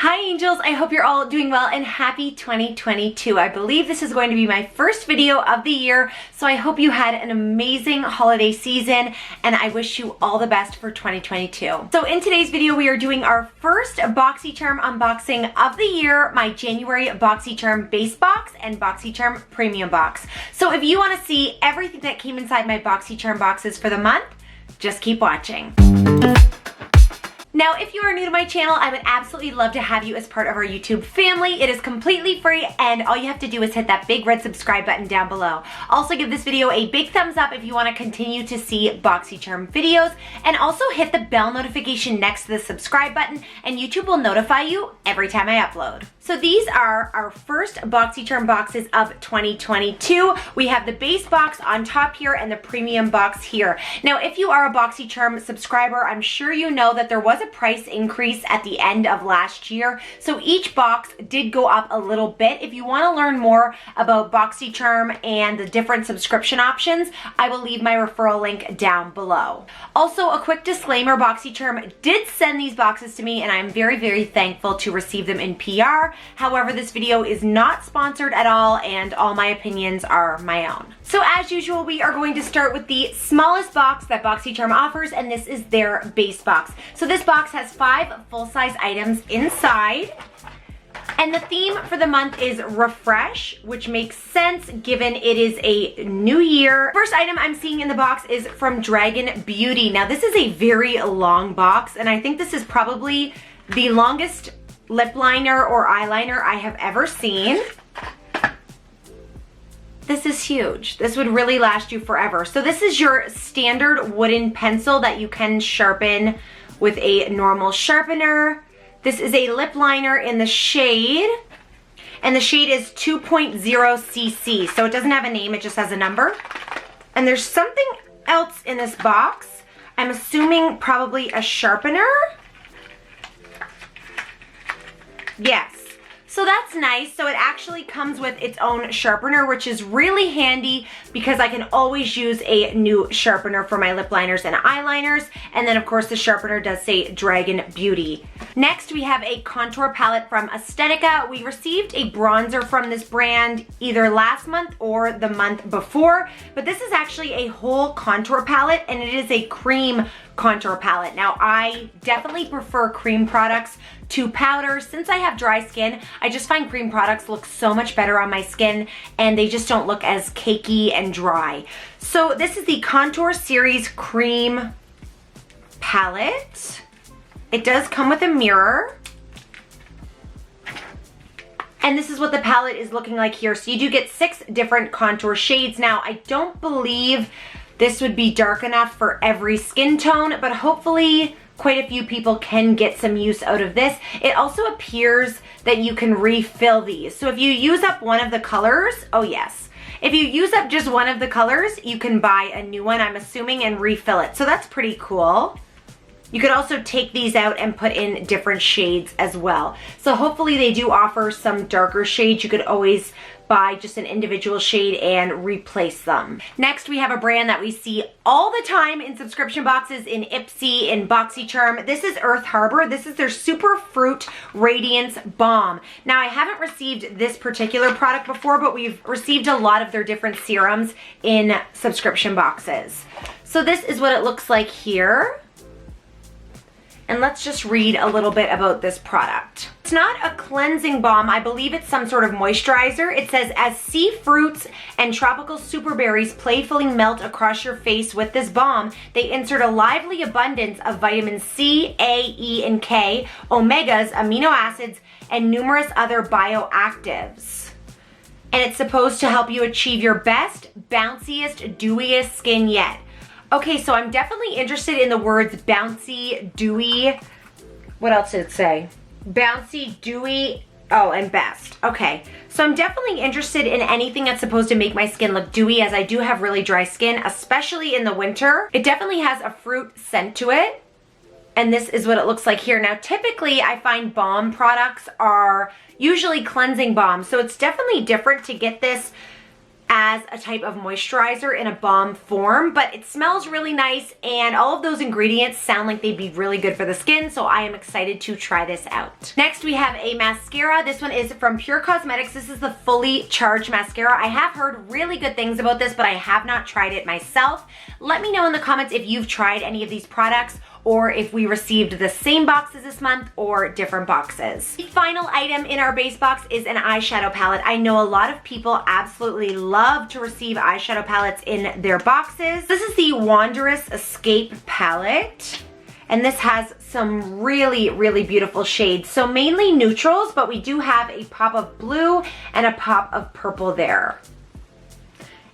Hi angels, I hope you're all doing well and happy 2022. I believe this is going to be my first video of the year, so I hope you had an amazing holiday season and I wish you all the best for 2022. So in today's video, we are doing our first Boxycharm unboxing of the year, my January Boxycharm base box and Boxycharm premium box. So if you want to see everything that came inside my Boxycharm boxes for the month, just keep watching. Now, if you are new to my channel, I would absolutely love to have you as part of our YouTube family. It is completely free, and all you have to do is hit that big red subscribe button down below. Also, give this video a big thumbs up if you want to continue to see Boxycharm videos, and also hit the bell notification next to the subscribe button, and YouTube will notify you every time I upload. So these are our first Boxycharm boxes of 2022. We have the base box on top here and the premium box here. Now, if you are a Boxycharm subscriber, I'm sure you know that there was a price increase at the end of last year. So each box did go up a little bit. If you want to learn more about Boxycharm and the different subscription options, I will leave my referral link down below. Also, a quick disclaimer, Boxycharm did send these boxes to me and I'm very, very thankful to receive them in PR. However, this video is not sponsored at all and all my opinions are my own. So as usual, we are going to start with the smallest box that Boxycharm offers, and this is their base box. So this box has 5 full-size items inside. And the theme for the month is refresh, which makes sense given it is a new year. First item I'm seeing in the box is from DRAGUN Beauty. Now this is a very long box, and I think this is probably the longest lip liner or eyeliner I have ever seen. This is huge. This would really last you forever. So this is your standard wooden pencil that you can sharpen with a normal sharpener. This is a lip liner in the shade, and the shade is 2.0 cc. So it doesn't have a name, it just has a number. And there's something else in this box. I'm assuming probably a sharpener. Yes. So that's nice. So it actually comes with its own sharpener, which is really handy because I can always use a new sharpener for my lip liners and eyeliners. And then of course the sharpener does say DRAGUN Beauty. Next we have a contour palette from AESTHETICA. We received a bronzer from this brand either last month or the month before, but this is actually a whole contour palette and it is a cream contour palette. Now I definitely prefer cream products to powder. Since I have dry skin, I just find cream products look so much better on my skin and they just don't look as cakey and dry. So this is the Contour Series Cream palette. It does come with a mirror. And this is what the palette is looking like here. So you do get 6 different contour shades. Now I don't believe this would be dark enough for every skin tone, but hopefully quite a few people can get some use out of this. It also appears that you can refill these. So if you use up one of the colors, oh yes. If you use up just one of the colors, you can buy a new one, I'm assuming, and refill it. So that's pretty cool. You could also take these out and put in different shades as well. So hopefully they do offer some darker shades. You could always buy just an individual shade and replace them. Next, we have a brand that we see all the time in subscription boxes in IPSY, in Boxycharm. This is Earth Harbor. This is their SUPERFRUIT Radiance Balm. Now, I haven't received this particular product before, but we've received a lot of their different serums in subscription boxes. So this is what it looks like here. And let's just read a little bit about this product. It's not a cleansing balm. I believe it's some sort of moisturizer. It says, as sea fruits and tropical super berries playfully melt across your face with this balm, they insert a lively abundance of vitamins C, A, E, and K, omegas, amino acids, and numerous other bioactives. And it's supposed to help you achieve your best, bounciest, dewiest skin yet. Okay, so I'm definitely interested in the words bouncy, dewy. What else did it say? Bouncy, dewy, oh, and best. Okay, so I'm definitely interested in anything that's supposed to make my skin look dewy, as I do have really dry skin, especially in the winter. It definitely has a fruit scent to it. And this is what it looks like here. Now, typically I find balm products are usually cleansing balms. So it's definitely different to get this as a type of moisturizer in a balm form, but it smells really nice and all of those ingredients sound like they'd be really good for the skin, so I am excited to try this out. Next, we have a mascara. This one is from Pure Cosmetics. This is the Fully Charged Mascara. I have heard really good things about this, but I have not tried it myself. Let me know in the comments if you've tried any of these products or if we received the same boxes this month or different boxes. The final item in our base box is an eyeshadow palette. I know a lot of people absolutely love to receive eyeshadow palettes in their boxes. This is the WANDRESS Escape palette, and this has some really, really beautiful shades. So mainly neutrals, but we do have a pop of blue and a pop of purple there.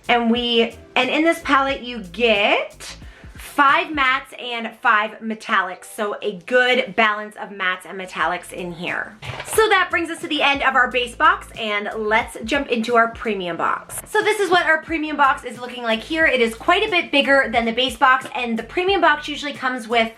And in this palette you get 5 mattes and 5 metallics, so a good balance of mattes and metallics in here. So that brings us to the end of our base box, and let's jump into our premium box. So this is what our premium box is looking like here. It is quite a bit bigger than the base box, and the premium box usually comes with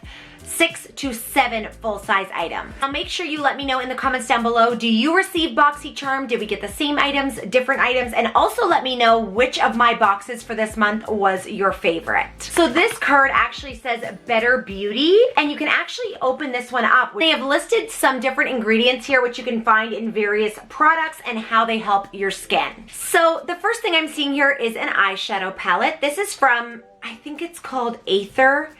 6 to 7 full-size items. Now make sure you let me know in the comments down below, do you receive Boxycharm? Did we get the same items, different items? And also let me know which of my boxes for this month was your favorite. So this card actually says Better Beauty, and you can actually open this one up. They have listed some different ingredients here which you can find in various products and how they help your skin. So the first thing I'm seeing here is an eyeshadow palette. This is from, I think it's called AETHR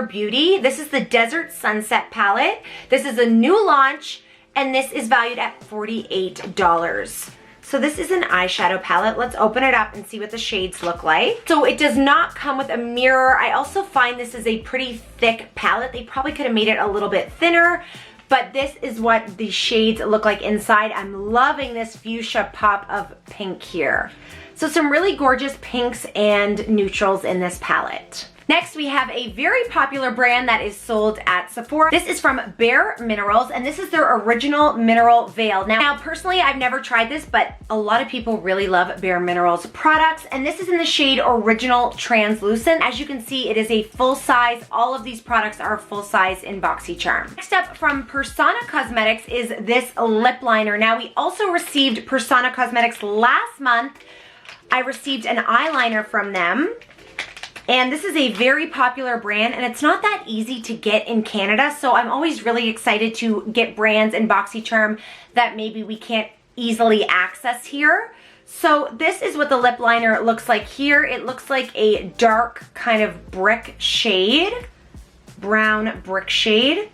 Beauty. This is the Desert Sunset palette. This is a new launch, and this is valued at $48. So this is an eyeshadow palette. Let's open it up and see what the shades look like. So it does not come with a mirror. I also find this is a pretty thick palette. They probably could have made it a little bit thinner, but this is what the shades look like inside. I'm loving this fuchsia pop of pink here. So some really gorgeous pinks and neutrals in this palette. Next, we have a very popular brand that is sold at Sephora. This is from Bare Minerals, and this is their original mineral veil. Now, personally, I've never tried this, but a lot of people really love Bare Minerals products, and this is in the shade Original Translucent. As you can see, it is a full size. All of these products are full size in Boxycharm. Next up from Persona Cosmetics is this lip liner. Now, we also received Persona Cosmetics last month. I received an eyeliner from them. And this is a very popular brand, and it's not that easy to get in Canada, so I'm always really excited to get brands in Boxycharm that maybe we can't easily access here. So this is what the lip liner looks like here. It looks like a dark kind of brick shade, brown brick shade.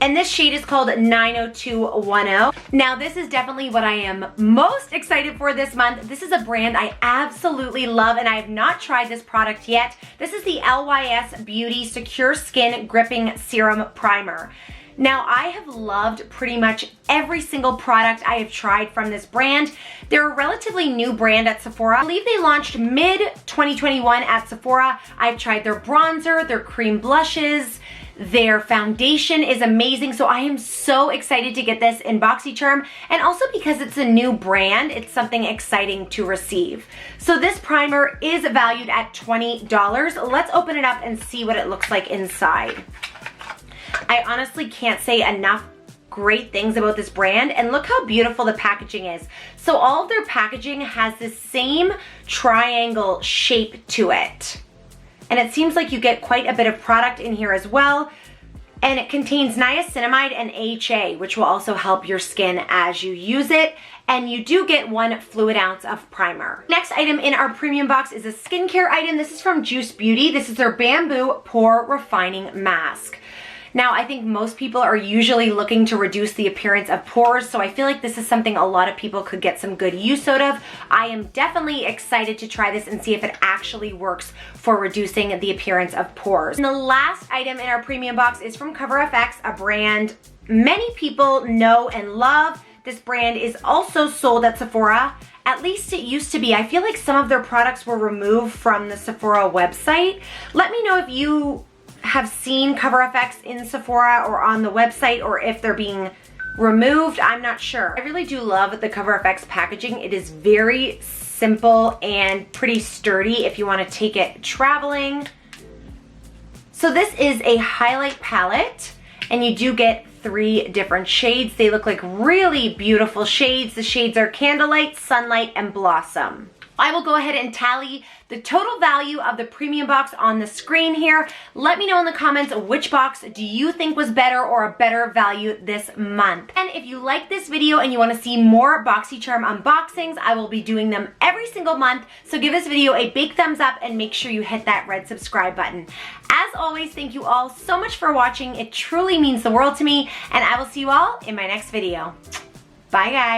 And this shade is called 90210. Now this is definitely what I am most excited for this month. This is a brand I absolutely love, and I have not tried this product yet. This is the LYS Beauty Secure Skin Gripping Serum Primer. Now, I have loved pretty much every single product I have tried from this brand. They're a relatively new brand at Sephora. I believe they launched mid-2021 at Sephora. I've tried their bronzer, their cream blushes, their foundation is amazing, so I am so excited to get this in Boxycharm, and also because it's a new brand, it's something exciting to receive. So this primer is valued at $20. Let's open it up and see what it looks like inside. I honestly can't say enough great things about this brand, and look how beautiful the packaging is. So all of their packaging has the same triangle shape to it. And it seems like you get quite a bit of product in here as well. And it contains niacinamide and AHA, which will also help your skin as you use it. And you do get 1 fluid ounce of primer. Next item in our premium box is a skincare item. This is from Juice Beauty. This is their Bamboo Pore Refining Mask. Now, I think most people are usually looking to reduce the appearance of pores, so I feel like this is something a lot of people could get some good use out of. I am definitely excited to try this and see if it actually works for reducing the appearance of pores. And the last item in our premium box is from CoverFX, a brand many people know and love. This brand is also sold at Sephora. At least it used to be. I feel like some of their products were removed from the Sephora website. Let me know if you have seen CoverFX in Sephora or on the website, or if they're being removed. I'm not sure. I really do love the CoverFX packaging. It is very simple and pretty sturdy if you want to take it traveling. So this is a highlight palette, and you do get 3 different shades. They look like really beautiful shades. The shades are Candlelight, Sunlight, and Blossom. I will go ahead and tally the total value of the premium box on the screen here. Let me know in the comments which box do you think was better or a better value this month. And if you like this video and you want to see more Boxycharm unboxings, I will be doing them every single month. So give this video a big thumbs up and make sure you hit that red subscribe button. As always, thank you all so much for watching. It truly means the world to me, and I will see you all in my next video. Bye, guys.